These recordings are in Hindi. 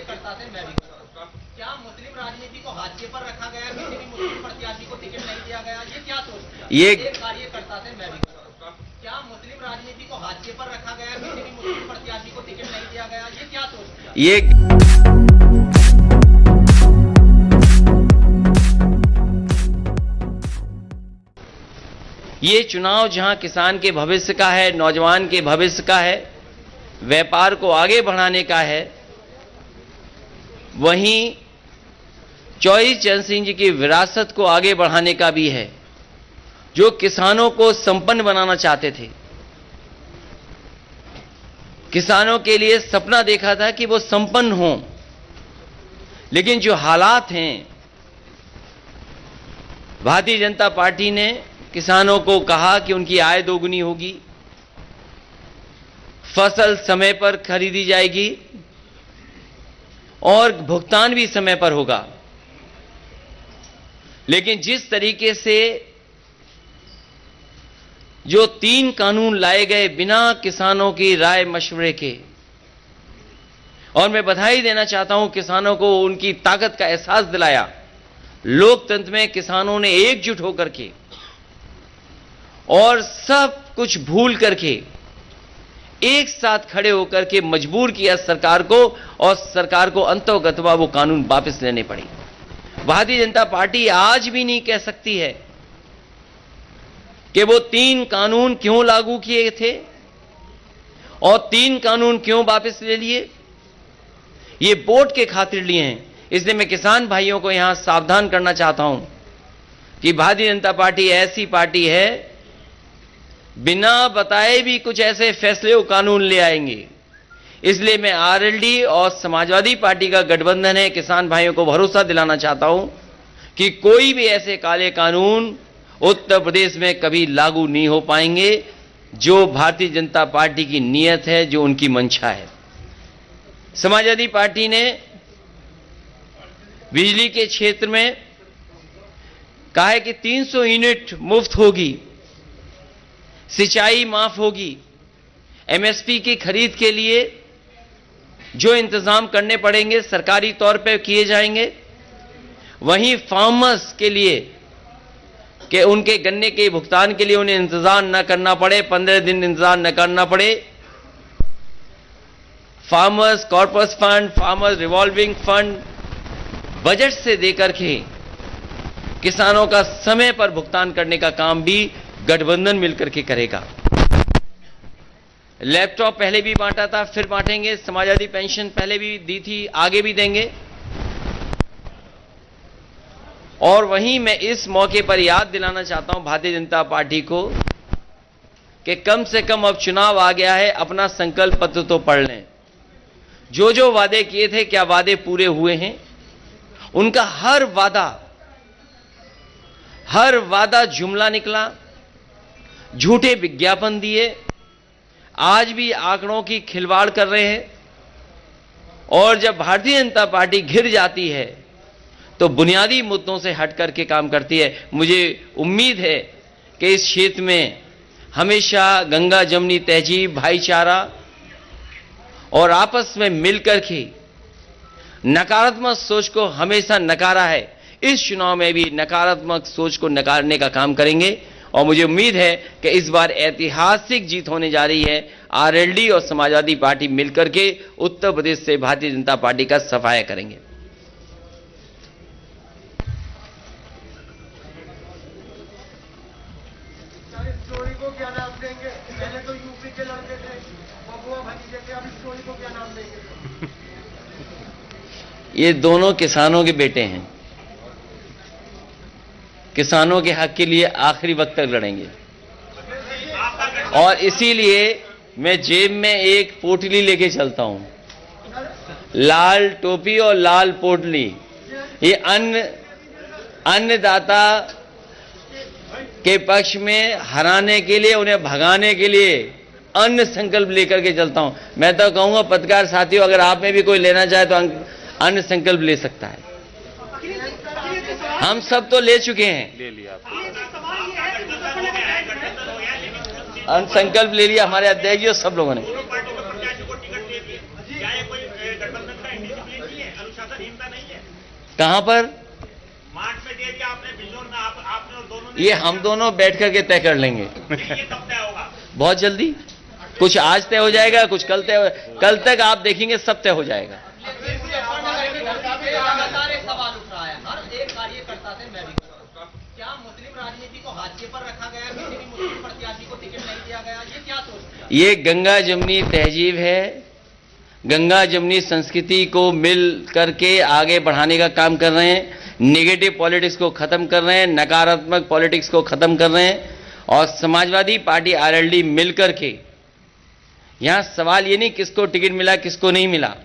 कार्यकर्ता थे, मैं भी। क्या मुस्लिम राजनीति को हाशिए पर रखा गया, किसी भी मुस्लिम प्रत्याशी को टिकट नहीं दिया गया, ये क्या सोचते हैं? ये एक कार्यकर्ता थे, मैं भी। क्या मुस्लिम राजनीति को हाशिए पर रखा गया, किसी भी मुस्लिम प्रत्याशी को टिकट नहीं दिया गया, ये क्या सोचते हैं? ये चुनाव जहां किसान के भविष्य का है, नौजवान के भविष्य का है, व्यापार को आगे बढ़ाने का है, वहीं चौधरी चरण सिंह जी की विरासत को आगे बढ़ाने का भी है, जो किसानों को संपन्न बनाना चाहते थे। किसानों के लिए सपना देखा था कि वो संपन्न हों, लेकिन जो हालात हैं, भारतीय जनता पार्टी ने किसानों को कहा कि उनकी आय दोगुनी होगी, फसल समय पर खरीदी जाएगी और भुगतान भी समय पर होगा। लेकिन जिस तरीके से जो 3 कानून लाए गए बिना किसानों की राय मशवरे के, और मैं बधाई देना चाहता हूं किसानों को, उनकी ताकत का एहसास दिलाया। लोकतंत्र में किसानों ने एकजुट होकर के और सब कुछ भूल करके एक साथ खड़े होकर के मजबूर किया सरकार को, और सरकार को अंततोगत्वा वो कानून वापस लेने पड़े। भारतीय जनता पार्टी आज भी नहीं कह सकती है कि वो 3 कानून क्यों लागू किए थे और 3 कानून क्यों वापस ले लिए। ये वोट के खातिर लिए हैं। इसलिए मैं किसान भाइयों को यहां सावधान करना चाहता हूं कि भारतीय जनता पार्टी ऐसी पार्टी है, बिना बताए भी कुछ ऐसे फैसले और कानून ले आएंगे। इसलिए मैं आरएलडी और समाजवादी पार्टी का गठबंधन है, किसान भाइयों को भरोसा दिलाना चाहता हूं कि कोई भी ऐसे काले कानून उत्तर प्रदेश में कभी लागू नहीं हो पाएंगे, जो भारतीय जनता पार्टी की नीयत है, जो उनकी मंशा है। समाजवादी पार्टी ने बिजली के क्षेत्र में कहा है कि 300 यूनिट मुफ्त होगी, सिंचाई माफ होगी, एमएसपी की खरीद के लिए जो इंतजाम करने पड़ेंगे सरकारी तौर पर किए जाएंगे। वहीं फार्मर्स के लिए कि उनके गन्ने के भुगतान के लिए उन्हें इंतजार न करना पड़े, 15 दिन इंतजार न करना पड़े। Farmers corpus fund, farmers revolving fund budget से देकर के किसानों का समय पर भुगतान करने का काम भी गठबंधन मिलकर के करेगा। लैपटॉप पहले भी बांटा था, फिर बांटेंगे। समाजवादी पेंशन पहले भी दी थी, आगे भी देंगे। और वहीं मैं इस मौके पर याद दिलाना चाहता हूं भारतीय जनता पार्टी को कि कम से कम अब चुनाव आ गया है, अपना संकल्प पत्र तो पढ़ लें। जो जो वादे किए थे, क्या वादे पूरे हुए हैं? उनका हर वादा जुमला निकला, झूठे विज्ञापन दिए, आज भी आंकड़ों की खिलवाड़ कर रहे हैं। और जब भारतीय जनता पार्टी घिर जाती है तो बुनियादी मुद्दों से हट करके काम करती है। मुझे उम्मीद है कि इस क्षेत्र में हमेशा गंगा जमनी तहजीब, भाईचारा और आपस में मिलकर के नकारात्मक सोच को हमेशा नकारा है। इस चुनाव में भी नकारात्मक सोच को नकारने का काम करेंगे और मुझे उम्मीद है कि इस बार ऐतिहासिक जीत होने जा रही है। आरएलडी और समाजवादी पार्टी मिलकर के उत्तर प्रदेश से भारतीय जनता पार्टी का सफाया करेंगे। स्टोरी को क्या नाम देंगे? पहले तो यूपी के लड़के थे, बबुआ भतीजे थे, अब स्टोरी को क्या नाम देंगे? ये दोनों किसानों के बेटे हैं, किसानों के हक के लिए आखिरी वक्त तक लड़ेंगे। और इसीलिए मैं जेब में एक पोटली लेके चलता हूं, लाल टोपी और लाल पोटली। ये अन्नदाता के पक्ष में हराने के लिए, उन्हें भगाने के लिए अन्न संकल्प लेकर के चलता हूं। मैं तो कहूंगा पत्रकार साथियों, अगर आप में भी कोई लेना चाहे तो अन्न संकल्प ले सकता है। हम सब तो ले चुके हैं, ले लिया अन्न संकल्प ले लिया हमारे अध्यक्ष जी और सब लोगों ने। डिसिप्लिन नहीं है, अनुशासनहीनता नहीं है। कहां पर? मार्च में दे दिया आपने, बिजनौर में आपने और दोनों ने। ये हम दोनों बैठ करके तय कर लेंगे। ये कब तय होगा? बहुत जल्दी। कुछ आज तय हो जाएगा, कुछ कल तक आप देखेंगे सब तय हो जाएगा। लगातार एक सवाल उठ रहा है हर एक कार्यकर्ता से, मैं भी क्या मुस्लिम राजनीति को हाशिए पर रखा गया, किसी भी मुस्लिम प्रत्याशी को टिकट नहीं दिया गया, ये क्या सोचते हैं? ये गंगा जमुनी तहजीब है, गंगा जमुनी संस्कृति को मिल करके आगे बढ़ाने का काम कर रहे हैं। नेगेटिव पॉलिटिक्स को खत्म कर रहे हैं, नकारात्मक पॉलिटिक्स को खत्म कर रहे हैं। और समाजवादी पार्टी आरएलडी मिलकर के, यहां सवाल ये नहीं किसको टिकट मिला किसको नहीं मिला,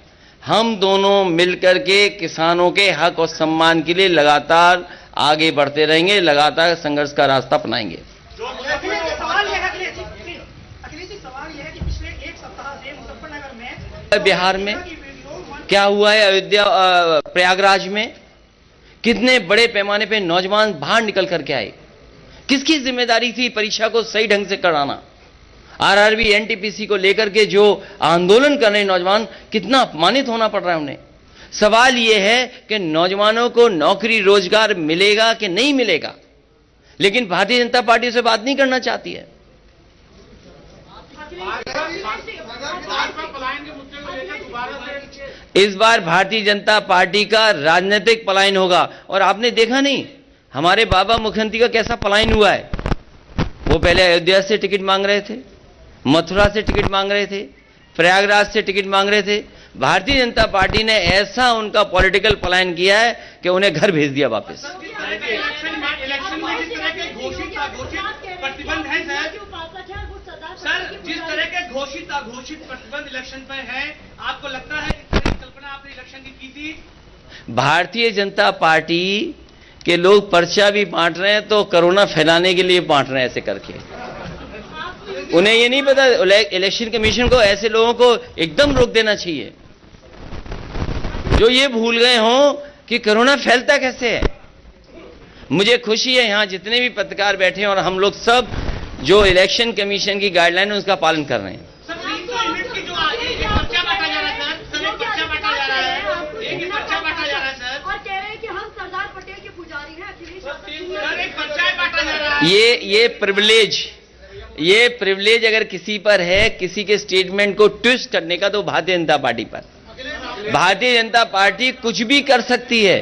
हम दोनों मिलकर के किसानों के हक और सम्मान के लिए लगातार आगे बढ़ते रहेंगे, लगातार संघर्ष का रास्ता अपनाएंगे। सवाल यह है कि पिछले एक सप्ताह से मुजफ्फरनगर में, बिहार में क्या हुआ है, अयोध्या प्रयागराज में कितने बड़े पैमाने पे नौजवान बाहर निकल करके आए। किसकी जिम्मेदारी थी परीक्षा को सही ढंग से कराना? आरआरबी एनटीपीसी को लेकर के जो आंदोलन कर रहे नौजवान, कितना अपमानित होना पड़ रहा है उन्हें। सवाल यह है कि नौजवानों को नौकरी रोजगार मिलेगा कि नहीं मिलेगा, लेकिन भारतीय जनता पार्टी से बात नहीं करना चाहती है। इस बार भारतीय जनता पार्टी का राजनीतिक पलायन होगा। और आपने देखा नहीं हमारे बाबा मुख्यमंत्री का कैसा पलायन हुआ है। वो पहले अयोध्या से टिकट मांग रहे थे, मथुरा से टिकट मांग रहे थे, प्रयागराज से टिकट मांग रहे थे। भारतीय जनता पार्टी ने ऐसा उनका पॉलिटिकल पलायन किया है कि उन्हें घर भेज दिया वापस। प्रतिबंध है सर, जिस तरह के घोषित अघोषित प्रतिबंध इलेक्शन पर है, आपको लगता है इस तरह की कल्पना आपने इलेक्शन की थी? भारतीय जनता पार्टी के लोग पर्चा भी बांट रहे हैं तो कोरोना फैलाने के लिए बांट रहे हैं ऐसे करके। उन्हें ये नहीं पता, इलेक्शन कमीशन को ऐसे लोगों को एकदम रोक देना चाहिए जो ये भूल गए हों कि कोरोना फैलता कैसे है। मुझे खुशी है यहां जितने भी पत्रकार बैठे हैं और हम लोग सब जो इलेक्शन कमीशन की गाइडलाइन है उसका पालन कर रहे हैं। ये प्रिविलेज अगर किसी पर है, किसी के स्टेटमेंट को ट्विस्ट करने का, तो भारतीय जनता पार्टी पर। भारतीय जनता पार्टी कुछ भी कर सकती है,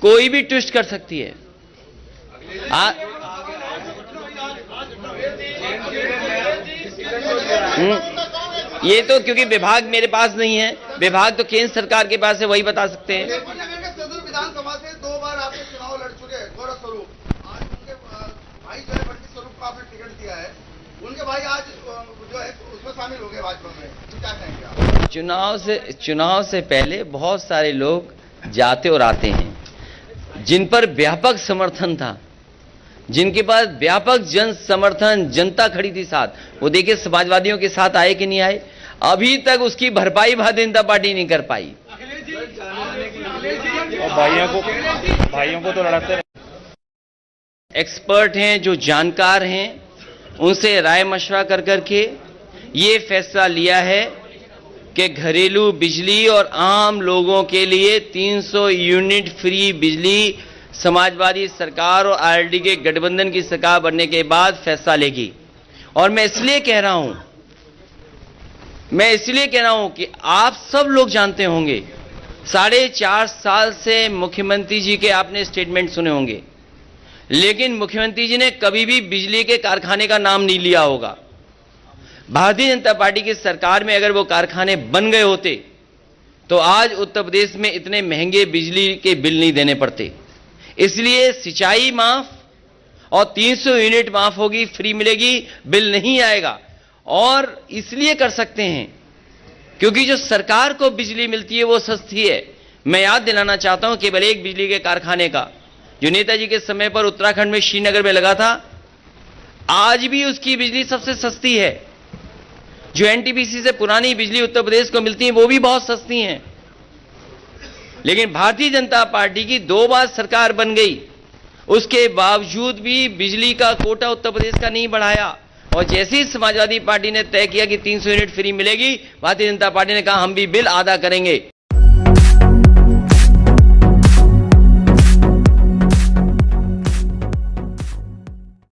कोई भी ट्विस्ट कर सकती है। ये तो क्योंकि विभाग मेरे पास नहीं है, विभाग तो केंद्र सरकार के पास है, वही बता सकते हैं। सदर विधानसभा से 2 बार आपने चुनाव लड़ चुके हैं गौरव स्वरूप। आज उनके भाई जो है बंटी स्वरूप को आपने टिकट दिया है, उनके भाई आज जो है उसमें शामिल हो गए भाजपा में, तो क्या कहेंगे आप? चुनाव से पहले बहुत सारे लोग जाते और आते हैं जिन पर व्यापक समर्थन था, जिनके पास व्यापक जन समर्थन, जनता खड़ी थी साथ। वो देखिए समाजवादियों के साथ आए कि नहीं आए, अभी तक उसकी भरपाई भारतीय जनता पार्टी नहीं कर पाई। भाइयों को तो लड़ाते रहे। एक्सपर्ट हैं, जो जानकार हैं, उनसे राय मशवरा कर करके ये फैसला लिया है कि घरेलू बिजली और आम लोगों के लिए 300 यूनिट फ्री बिजली समाजवादी सरकार और आरएलडी के गठबंधन की सरकार बनने के बाद फैसला लेगी। और मैं इसलिए कह रहा हूं कि आप सब लोग जानते होंगे, 4.5 साल से मुख्यमंत्री जी के आपने स्टेटमेंट सुने होंगे, लेकिन मुख्यमंत्री जी ने कभी भी बिजली के कारखाने का नाम नहीं लिया होगा। भारतीय जनता पार्टी की सरकार में अगर वो कारखाने बन गए होते तो आज उत्तर प्रदेश में इतने महंगे बिजली के बिल नहीं देने पड़ते। इसलिए सिंचाई माफ और 300 यूनिट माफ होगी, फ्री मिलेगी, बिल नहीं आएगा। और इसलिए कर सकते हैं क्योंकि जो सरकार को बिजली मिलती है वो सस्ती है। मैं याद दिलाना चाहता हूं केवल एक बिजली के कारखाने का जो नेताजी के समय पर उत्तराखंड में श्रीनगर में लगा था, आज भी उसकी बिजली सबसे सस्ती है। जो एनटीपीसी से पुरानी बिजली उत्तर प्रदेश को मिलती है वो भी बहुत सस्ती हैं। लेकिन भारतीय जनता पार्टी की 2 बार सरकार बन गई, उसके बावजूद भी बिजली का कोटा उत्तर प्रदेश का नहीं बढ़ाया। और जैसे ही समाजवादी पार्टी ने तय किया कि 300 यूनिट फ्री मिलेगी, भारतीय जनता पार्टी ने कहा हम भी बिल आधा करेंगे।